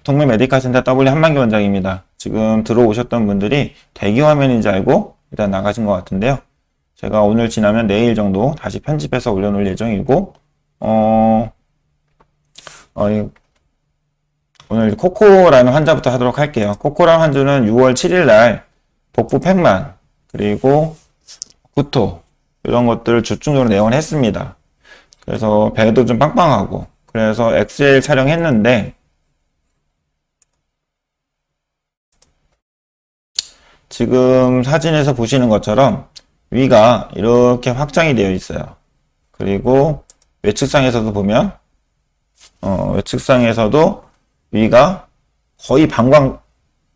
동물 메디컬 센터 W 한만기 원장입니다. 지금 들어오셨던 분들이 대기 화면인 줄 알고 일단 나가신 것 같은데요. 제가 오늘 지나면 내일 정도 다시 편집해서 올려놓을 예정이고, 오늘 코코라는 환자부터 하도록 할게요. 코코라는 환자는 6월 7일 날 복부 팽만, 그리고 구토, 이런 것들을 집중적으로 내원을 했습니다. 그래서 배도 좀 빵빵하고, 그래서 엑스레이를 촬영했는데, 지금 사진에서 보시는 것처럼 위가 이렇게 확장이 되어 있어요. 그리고 외측상에서도 보면 외측상에서도 위가 거의 방광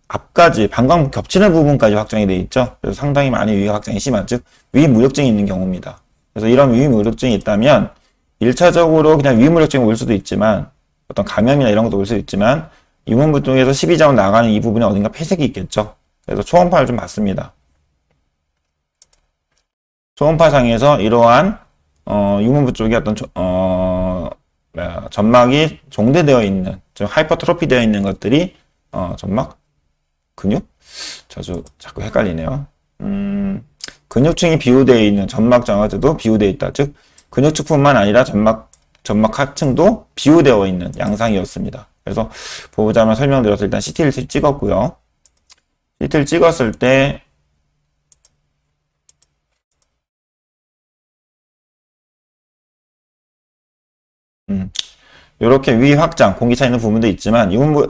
앞까지 방광 겹치는 부분까지 확장이 되어 있죠. 그래서 상당히 많이 위가 확장이 심한, 즉 위무력증이 있는 경우입니다. 그래서 이런 위무력증이 있다면 1차적으로 그냥 위무력증이 올 수도 있지만, 어떤 감염이나 이런 것도 올 수도 있지만, 이문부 쪽에서 12자원 나가는 이 부분에 어딘가 폐색이 있겠죠. 그래서 초음파를 좀 봤습니다. 초음파상에서 이러한 유문부 쪽에 어떤 점막이 종대되어 있는, 좀 하이퍼트로피 되어 있는 것들이 점막? 근육? 자꾸 헷갈리네요. 근육층이 비우되어 있는 점막 정화제도 비우되어 있다. 즉 근육층뿐만 아니라 점막 하층도 비우되어 있는 양상이었습니다. 그래서 보호자만 설명드려서 일단 CT를 찍었고요. CT를 찍었을 때 이렇게 위 확장, 공기 차 있는 부분도 있지만 유문부에서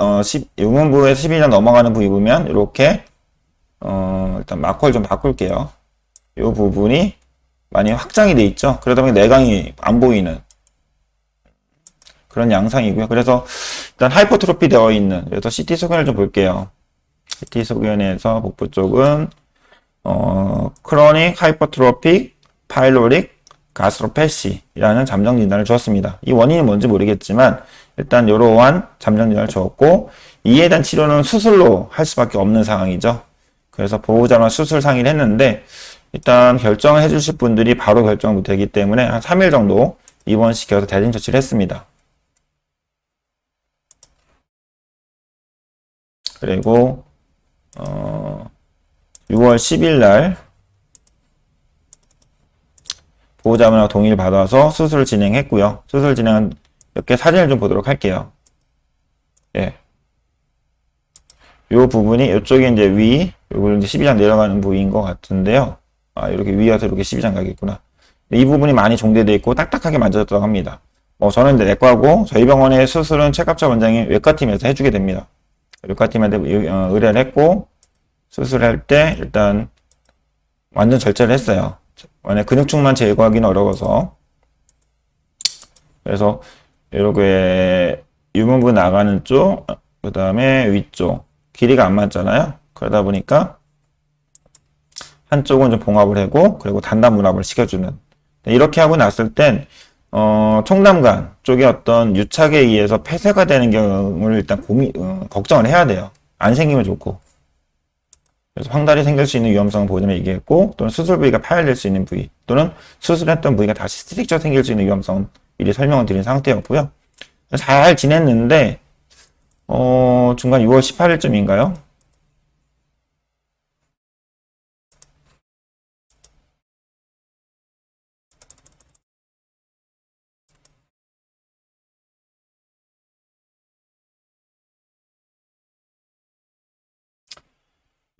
12년 넘어가는 부위 보면 이렇게 일단 마커를 좀 바꿀게요. 이 부분이 많이 확장이 돼 있죠. 그러다 보니 내강이 안 보이는 그런 양상이고요. 그래서 일단 하이퍼트로피 되어 있는, 그래서 CT 소견을 좀 볼게요. CT 소견에서 복부 쪽은 크로닉 하이퍼트로픽 파일로릭 가스트로패시라는 잠정 진단을 주었습니다. 이 원인이 뭔지 모르겠지만 일단 이러한 잠정 진단을 주었고, 이에 대한 치료는 수술로 할 수밖에 없는 상황이죠. 그래서 보호자만 수술 상의를 했는데, 일단 결정을 해주실 분들이 바로 결정을 못하기 때문에 한 3일 정도 입원시켜서 대진 조치를 했습니다. 그리고 6월 10일 날 보호자분하고 동의를 받아서 수술을 진행했고요. 수술 진행한 몇 개 사진을 좀 보도록 할게요. 예. 요 부분이, 요쪽이 이제 위, 요걸 이제 12장 내려가는 부위인 것 같은데요. 이렇게 위에서 이렇게 12장 가겠구나. 이 부분이 많이 종대되어 있고 딱딱하게 만져졌다고 합니다. 저는 이제 내과고, 저희 병원의 수술은 최갑자 원장이 외과팀에서 해주게 됩니다. 외과팀한테 의뢰를 했고, 수술할 때 일단 완전 절제를 했어요. 만약 근육층만 제거하기는 어려워서. 그래서 이렇게 유문부 나가는 쪽, 그 다음에 위쪽 길이가 안 맞잖아요. 그러다 보니까 한쪽은 좀 봉합을 하고, 그리고 단단 문합을 시켜주는, 이렇게 하고 났을 땐 총담관 쪽에 어떤 유착에 의해서 폐쇄가 되는 경우를 일단 걱정을 해야 돼요. 안 생기면 좋고. 그래서 황달이 생길 수 있는 위험성을 보호자는 얘기했고, 또는 수술 부위가 파열될 수 있는 부위, 또는 수술했던 부위가 다시 스틱처럼 생길 수 있는 위험성은 미리 설명을 드린 상태였고요. 잘 지냈는데 중간 6월 18일쯤인가요?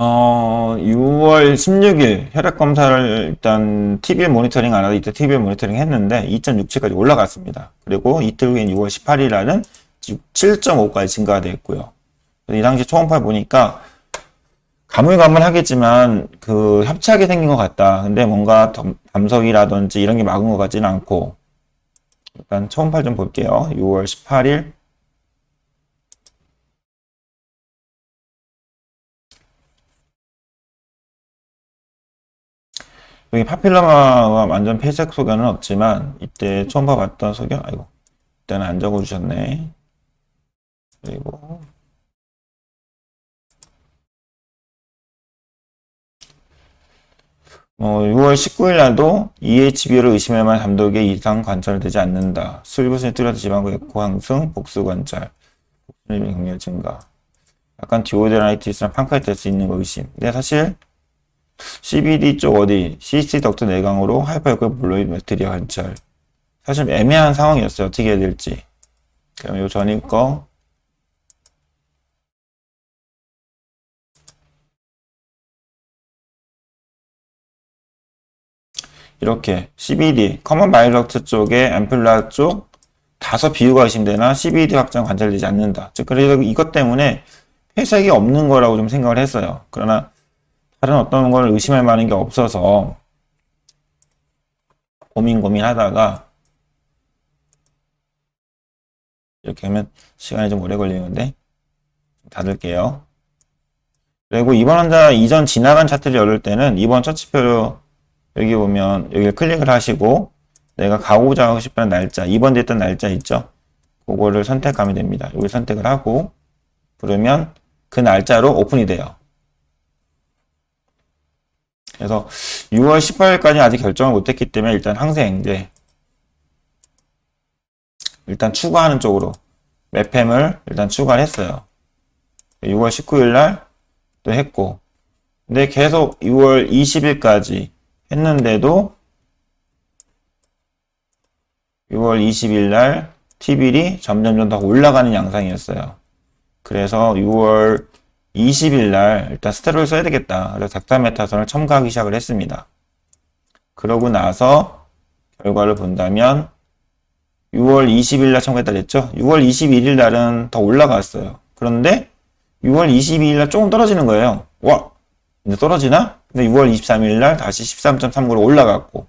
어, 6월 16일 혈액 검사를 일단 TV 모니터링 안 하고 이때 TV 모니터링 했는데 2.67까지 올라갔습니다. 그리고 이틀 후인 6월 18일 날은 7.5까지 증가되었고요. 이 당시 초음파 보니까 가물가물하겠지만 그 협착이 생긴 것 같다. 근데 뭔가 담석이라든지 이런 게 막은 것 같지는 않고, 일단 초음파 좀 볼게요. 6월 18일 여기 파필로마와 완전 폐색 소견은 없지만 이때 초음파 봤던 소견, 아이고, 이때는 안 적어주셨네. 그리고 6월 19일 날도 EHB를 의심할 만한 담독의 이상 관찰되지 않는다. 술구순이 뚜렷한 지방구 에코 항승, 복수 관찰. 혈압 경련 증가. 약간 디오드라이티스랑 판크레타스 있는 거 의심. 근데 사실 CBD 쪽 어디 CC 덕트 내강으로 하이퍼에코 블로이드 메트리아 관찰. 사실 애매한 상황이었어요. 어떻게 해야 될지. 그럼 요 전일 거 이렇게 CBD 커먼 바이럭트 쪽에 앰플라 쪽 다소 비유가 의심되나 CBD 확장 관찰되지 않는다. 즉 그래서 이것 때문에 폐색이 없는 거라고 좀 생각을 했어요. 그러나 다른 어떤 걸 의심할 만한 게 없어서 고민하다가 이렇게 하면 시간이 좀 오래 걸리는데 닫을게요. 그리고 이번 환자 이전 지나간 차트를 열을 때는 이번 처치표로 여기 보면 여기를 클릭을 하시고 내가 가고자 하고 싶은 날짜, 이번 됐던 날짜 있죠? 그거를 선택하면 됩니다. 여기 선택을 하고 부르면 그 날짜로 오픈이 돼요. 그래서 6월 18일까지 아직 결정을 못했기 때문에 일단 항세행제 일단 추가하는 쪽으로 맵팸을 일단 추가를 했어요. 6월 19일 날 또 했고 근데 계속 6월 20일까지 했는데도 6월 20일 날 T빌이 점점점 더 올라가는 양상이었어요. 그래서 6월 20일 날 일단 스테로이드 써야 되겠다. 그래서 닥타메타선을 첨가하기 시작을 했습니다. 그러고 나서 결과를 본다면 6월 20일 날 첨가했다 그랬죠? 6월 21일 날은 더 올라갔어요. 그런데 6월 22일 날 조금 떨어지는 거예요. 와! 이제 떨어지나? 근데 6월 23일 날 다시 13.39로 올라갔고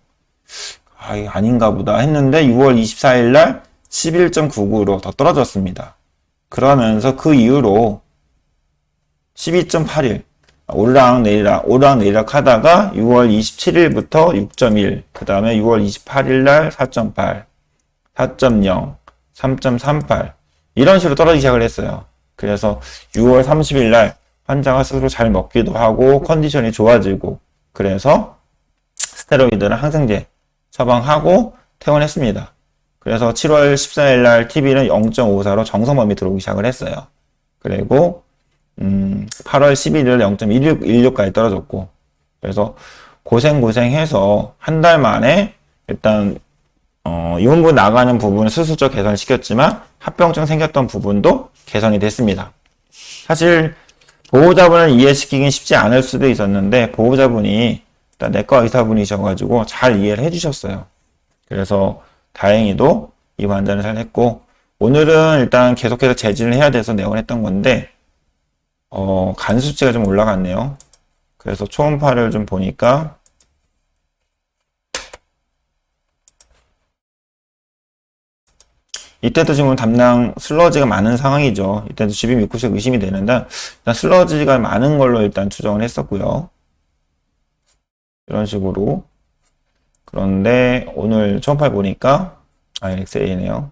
아, 이게 아닌가 보다 했는데 6월 24일 날 11.99로 더 떨어졌습니다. 그러면서 그 이후로 12.81 오르락내리락 하다가 6월 27일부터 6.1 그 다음에 6월 28일 날 4.8 4.0 3.38 이런 식으로 떨어지기 시작을 했어요. 그래서 6월 30일 날 환자가 스스로 잘 먹기도 하고 컨디션이 좋아지고 그래서 스테로이드나 항생제 처방하고 퇴원했습니다. 그래서 7월 14일 날 TV는 0.54로 정성범위 들어오기 시작을 했어요. 그리고 8월 11일 0.16까지 떨어졌고 그래서 고생해서 한 달 만에 일단 이온부 나가는 부분은 수술적 개선을 시켰지만 합병증 생겼던 부분도 개선이 됐습니다. 사실 보호자분을 이해시키긴 쉽지 않을 수도 있었는데 보호자분이 일단 내과 의사분이셔가지고 잘 이해를 해주셨어요. 그래서 다행히도 이 환자는 잘 했고 오늘은 일단 계속해서 재진을 해야 돼서 내원했던 건데 간 수치가 좀 올라갔네요. 그래서 초음파를 좀 보니까 이때도 지금 담낭 슬러지가 많은 상황이죠. 이때도 주비 미쿠식 의심이 되는데 일단 슬러지가 많은 걸로 일단 추정을 했었고요. 이런 식으로 그런데 오늘 초음파 보니까 엑스레이네요.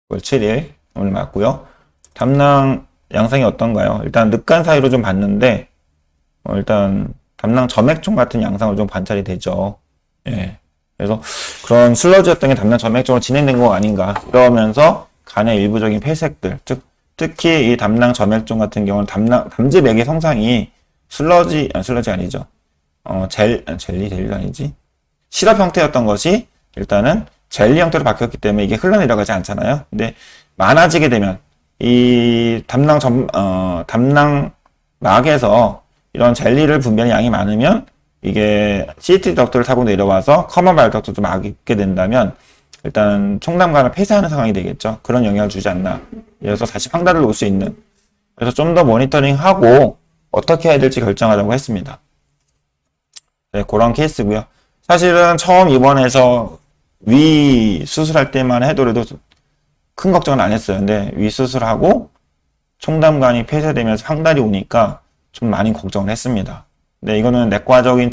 9월 7일 오늘 맞고요. 담낭 양상이 어떤가요? 일단 늑간 사이로 좀 봤는데 일단 담낭 점액종 같은 양상으로 좀 관찰이 되죠. 예. 그래서 그런 슬러지였던 게 담낭 점액종으로 진행된 거 아닌가. 그러면서 간의 일부적인 폐색들, 특히 이 담낭 점액종 같은 경우는 담즙액의 성상이 슬러지가 아니죠. 젤리가 아니지. 시럽 형태였던 것이 일단은 젤리 형태로 바뀌었기 때문에 이게 흘러내려가지 않잖아요. 근데 많아지게 되면 이 담낭막에서 이런 젤리를 분비하는 양이 많으면 이게 CT 덕트를 타고 내려와서 커먼 바이올 덕트를 좀 막게 된다면 일단 총담관을 폐쇄하는 상황이 되겠죠. 그런 영향을 주지 않나. 그래서 다시 황달을 놓을 수 있는. 그래서 좀 더 모니터링하고 어떻게 해야 될지 결정하려고 했습니다. 네, 그런 케이스고요. 사실은 처음 입원해서 위 수술할 때만 해도라도 큰 걱정은 안 했어요. 근데 위 수술하고 총담관이 폐쇄되면서 황달이 오니까 좀 많이 걱정을 했습니다. 근데 이거는 내과적인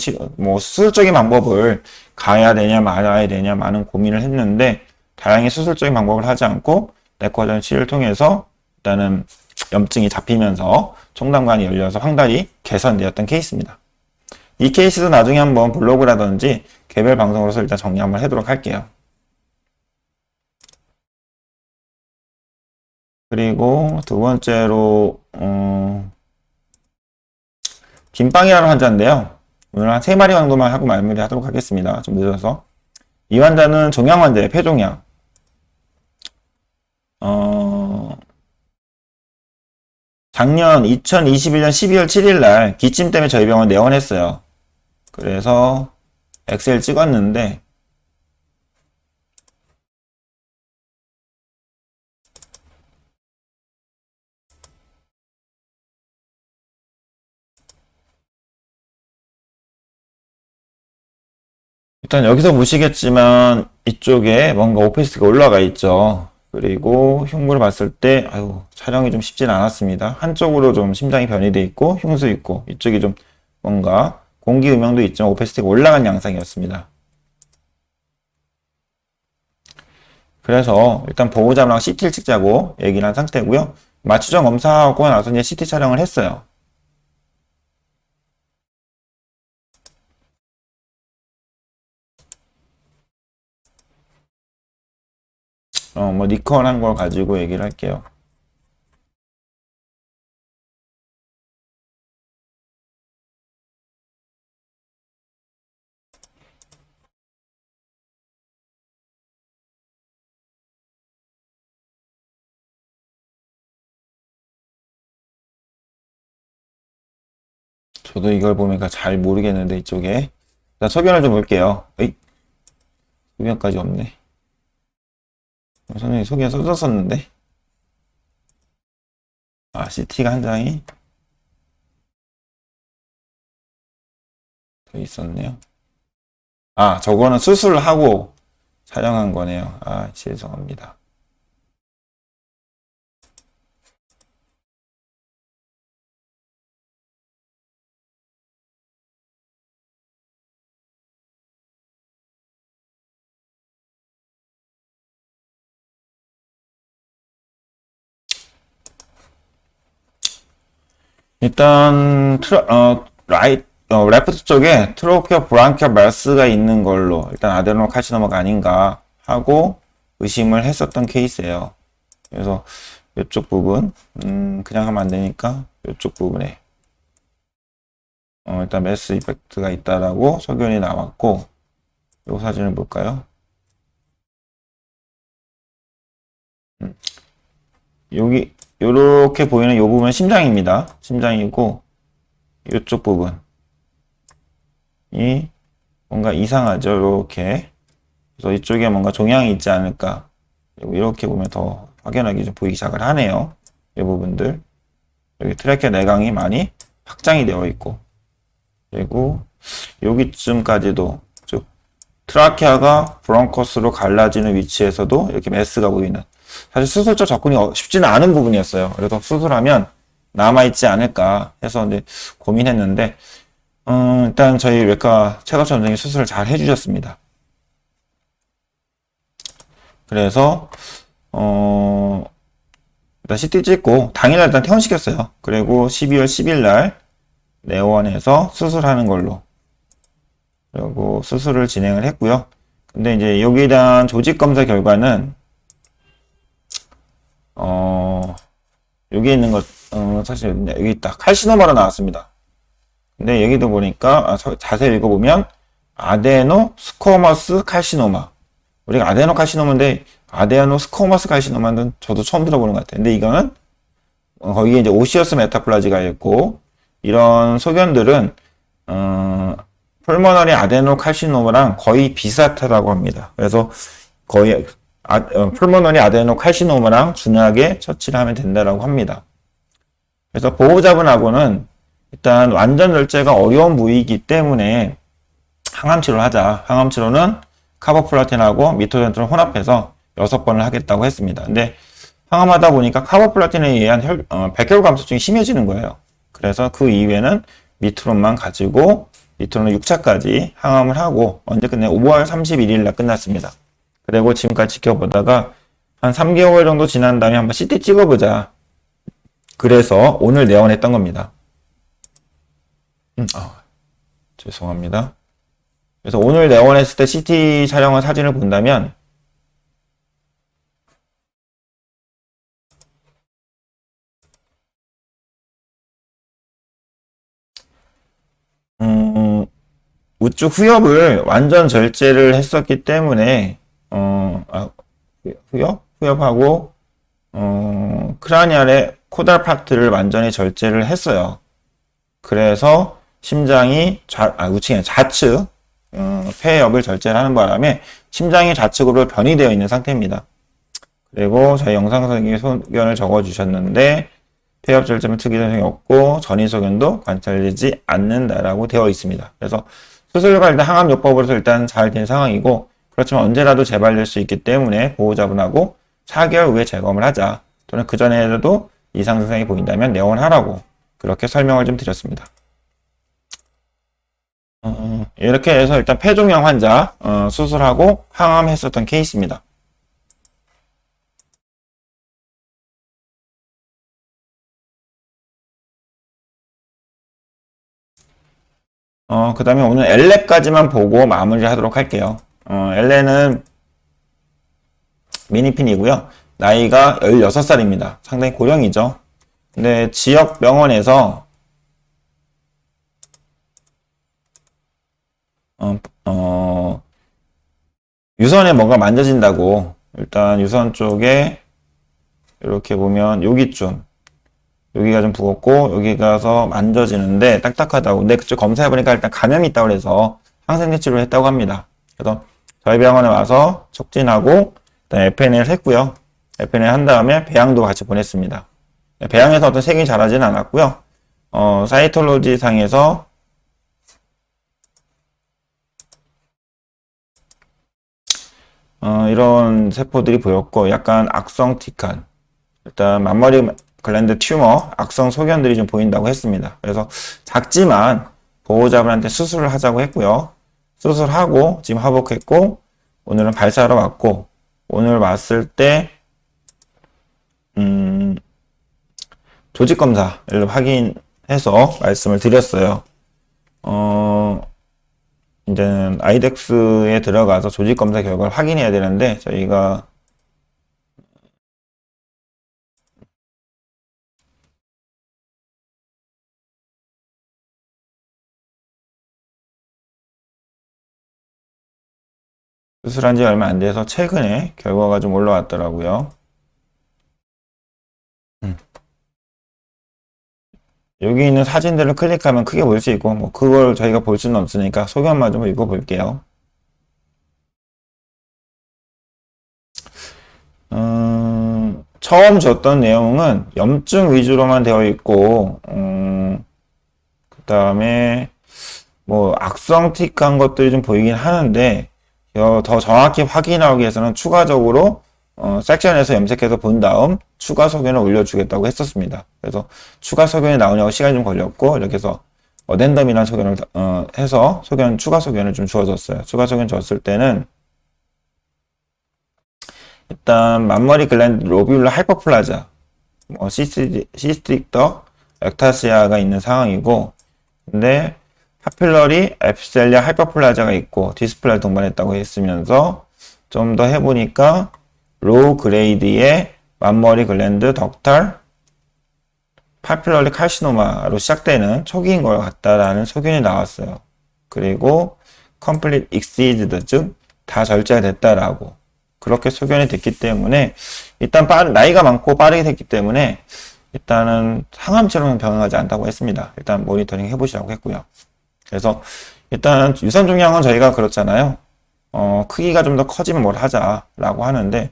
수술적인 방법을 가야 되냐 말아야 되냐 많은 고민을 했는데 다양히 수술적인 방법을 하지 않고 내과적인 치료를 통해서 일단은 염증이 잡히면서 총담관이 열려서 황달이 개선되었던 케이스입니다. 이 케이스도 나중에 한번 블로그라든지 개별 방송으로서 일단 정리 한번 하도록 할게요. 그리고 두 번째로 김빵이라는 환자인데요. 오늘 한 3마리 정도만 하고 마무리하도록 하겠습니다. 좀 늦어서. 이 환자는 종양 환자예요. 폐종양. 작년 2021년 12월 7일 날 기침 때문에 저희 병원 내원했어요. 그래서 엑셀 찍었는데 일단 여기서 보시겠지만 이쪽에 뭔가 오피스가 올라가 있죠. 그리고 흉부를 봤을 때 아유 촬영이 좀 쉽진 않았습니다. 한쪽으로 좀 심장이 변이돼 있고 흉수 있고 이쪽이 좀 뭔가 공기 음영도 있지만 오피스가 올라간 양상이었습니다. 그래서 일단 보호자랑 CT를 찍자고 얘기를 한 상태고요. 마취전 검사하고 나서 이제 CT 촬영을 했어요. 뭐 니콘 한 걸 가지고 얘기를 할게요. 저도 이걸 보니까 잘 모르겠는데 이쪽에 일단 소변을 좀 볼게요. 에이, 소변까지 없네. 선생님 소변 써줬었는데 아 CT가 한 장이 더 있었네요. 아 저거는 수술하고 촬영한 거네요. 아 죄송합니다. 일단 레프트 쪽에 트로키오 브랑키얼 말스가 있는 걸로 일단 아데노카시노마가 아닌가 하고 의심을 했었던 케이스예요. 그래서 이쪽 부분 그냥 하면 안 되니까 이쪽 부분에 일단 메스 이펙트가 있다라고 소견이 나왔고 이 사진을 볼까요? 여기 이렇게 보이는 이 부분은 심장입니다. 심장이고 이쪽 부분이 뭔가 이상하죠. 이렇게 그래서 이쪽에 뭔가 종양이 있지 않을까 이렇게 보면 더 확연하게 좀 보이기 시작을 하네요. 이 부분들 여기 트래케 내강이 많이 확장이 되어 있고 그리고 여기쯤까지도 즉 트라케아가 브론커스로 갈라지는 위치에서도 이렇게 메스가 보이는 사실 수술적 접근이 쉽지는 않은 부분이었어요. 그래서 수술하면 남아있지 않을까 해서 이제 고민했는데 일단 저희 외과 최갑수 원장이 수술을 잘 해주셨습니다. 그래서 일단 CT 찍고 당일날 일단 퇴원시켰어요. 그리고 12월 10일 날 내원해서 수술하는 걸로 그리고 수술을 진행을 했고요. 근데 이제 여기에 대한 조직 검사 결과는 여기 있는 것 사실 여기 있다 칼시노마로 나왔습니다. 근데 여기도 보니까 자세히 읽어보면 아데노 스코머스 칼시노마 우리가 아데노 칼시노마인데 아데노 스코머스 칼시노마는 저도 처음 들어보는 것 같아요. 근데 이거는 거기에 이제 오시어스 메타플라지가 있고 이런 소견들은 폴모너리 아데노 칼시노마랑 거의 비슷하다고 합니다. 그래서 거의 폴모너리 아데노 칼시노마랑 준하게 처치를 하면 된다고 합니다. 그래서 보호자분하고는 일단 완전 절제가 어려운 부위이기 때문에 항암 치료를 하자. 항암 치료는 카보플라틴하고 미토젠트를 혼합해서 6번을 하겠다고 했습니다. 근데 항암하다 보니까 카보플라틴에 의한 백혈구 감소증이 심해지는 거예요. 그래서 그 이후에는 미트론만 가지고 미트론은 6차까지 항암을 하고 언제 끝내 5월 31일 날 끝났습니다. 그리고 지금까지 지켜보다가 한 3개월 정도 지난 다음에 한번 CT 찍어보자. 그래서 오늘 내원했던 겁니다. 죄송합니다. 그래서 오늘 내원했을 때 CT 촬영한 사진을 본다면 그쪽 후엽을 완전 절제를 했었기 때문에 후엽하고 크라니알의 코달 파트를 완전히 절제를 했어요. 그래서 심장이 우측에 좌측 폐엽을 절제를 하는 바람에 심장이 좌측으로 변이되어 있는 상태입니다. 그리고 저희 영상석에 소견을 적어주셨는데 폐엽 절제는 특이 현상이 없고 전이 소견도 관찰되지 않는다라고 되어 있습니다. 그래서 수술과 일단 항암요법으로서 일단 잘 된 상황이고, 그렇지만 언제라도 재발될 수 있기 때문에 보호자분하고 4개월 후에 재검을 하자, 또는 그 전에라도 이상 증상이 보인다면 내원하라고 그렇게 설명을 좀 드렸습니다. 이렇게 해서 일단 폐종양 환자 수술하고 항암했었던 케이스입니다. 그 다음에 오늘 엘레까지만 보고 마무리 하도록 할게요. 엘레는 미니핀이고요. 나이가 16살입니다. 상당히 고령이죠. 근데 지역 병원에서 유선에 뭔가 만져진다고, 일단 유선 쪽에 이렇게 보면 여기쯤, 여기가 좀 부었고 여기 가서 만져지는데 딱딱하다고. 근데 그쪽 검사해보니까 일단 감염이 있다고 해서 항생제 치료를 했다고 합니다. 그래서 저희 병원에 와서 촉진하고 일단 FNA를 했고요. FNA 한 다음에 배양도 같이 보냈습니다. 배양에서 어떤 색이 자라지는 않았고요. 사이톨로지 상에서 이런 세포들이 보였고, 약간 악성틱한, 일단 만머리 글랜드 튜머, 악성 소견들이 좀 보인다고 했습니다. 그래서 작지만 보호자분한테 수술을 하자고 했고요. 수술하고 지금 회복했고, 오늘은 발사하러 왔고, 오늘 왔을 때 조직 검사를 확인해서 말씀을 드렸어요. 이제는 아이덱스에 들어가서 조직 검사 결과를 확인해야 되는데, 저희가 수술한 지 얼마 안 돼서 최근에 결과가 좀 올라왔더라고요. 여기 있는 사진들을 클릭하면 크게 보일 수 있고, 뭐 그걸 저희가 볼 수는 없으니까 소견만 좀 읽어볼게요. 처음 줬던 내용은 염증 위주로만 되어 있고, 그 다음에 뭐 악성틱한 것들이 좀 보이긴 하는데, 더 정확히 확인하기 위해서는 추가적으로 섹션에서 염색해서 본 다음 추가 소견을 올려주겠다고 했었습니다. 그래서 추가 소견이 나오냐고 시간이 좀 걸렸고, 이렇게 해서 어덴덤이라는 소견을 해서 추가 소견을 좀 주어졌어요. 추가 소견 줬을 때는 일단 만머리 글랜드 로뷸라 하이퍼플라자, 시스틱 더 액타시아가 있는 상황이고, 근데 파퓰러리 에피셀리아 하이퍼플라자가 있고 디스플레이 동반했다고 했으면서, 좀 더 해보니까 로우 그레이드의 만머리 글랜드 덕탈 파퓰러리 칼시노마로 시작되는 초기인 것 같다라는 소견이 나왔어요. 그리고 컴플릿 익시드, 즉 다 절제가 됐다라고 그렇게 소견이 됐기 때문에, 일단 나이가 많고 빠르게 됐기 때문에 일단은 항암치료는 병행하지 않다고 했습니다. 일단 모니터링 해보시라고 했고요. 그래서 일단 유선 종양은 저희가 그렇잖아요. 크기가 좀 더 커지면 뭘 하자라고 하는데,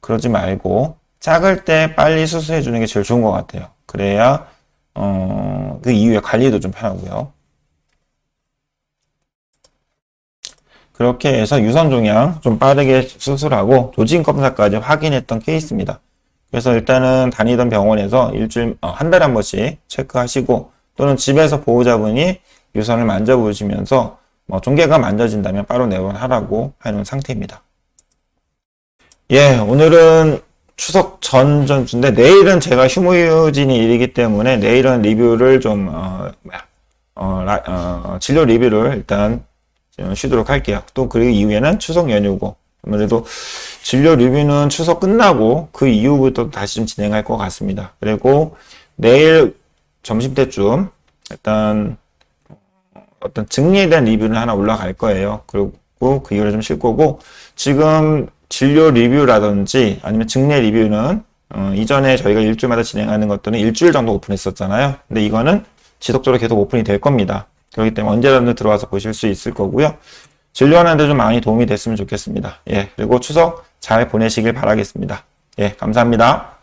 그러지 말고 작을 때 빨리 수술해 주는 게 제일 좋은 것 같아요. 그래야 그 이후에 관리도 좀 편하고요. 그렇게 해서 유선 종양 좀 빠르게 수술하고 조직 검사까지 확인했던 케이스입니다. 그래서 일단은 다니던 병원에서 한 달에 한 번씩 체크하시고, 또는 집에서 보호자분이 유선을 만져보시면서 종괴가 만져진다면 바로 내원하라고 하는 상태입니다. 예, 오늘은 추석 전주인데, 내일은 제가 휴무진이 일이기 때문에 내일은 리뷰를 좀 진료 리뷰를 일단 쉬도록 할게요. 또 그리고 이후에는 추석 연휴고, 아무래도 진료 리뷰는 추석 끝나고 그 이후부터 다시 좀 진행할 것 같습니다. 그리고 내일 점심때쯤 일단 어떤 증리에 대한 리뷰는 하나 올라갈 거예요. 그리고 그 이유를 좀 실 거고, 지금 진료 리뷰라든지 아니면 증례 리뷰는 이전에 저희가 일주일마다 진행하는 것들은 일주일 정도 오픈했었잖아요. 근데 이거는 지속적으로 계속 오픈이 될 겁니다. 그렇기 때문에 언제라도 들어와서 보실 수 있을 거고요. 진료하는데 좀 많이 도움이 됐으면 좋겠습니다. 예, 그리고 추석 잘 보내시길 바라겠습니다. 예, 감사합니다.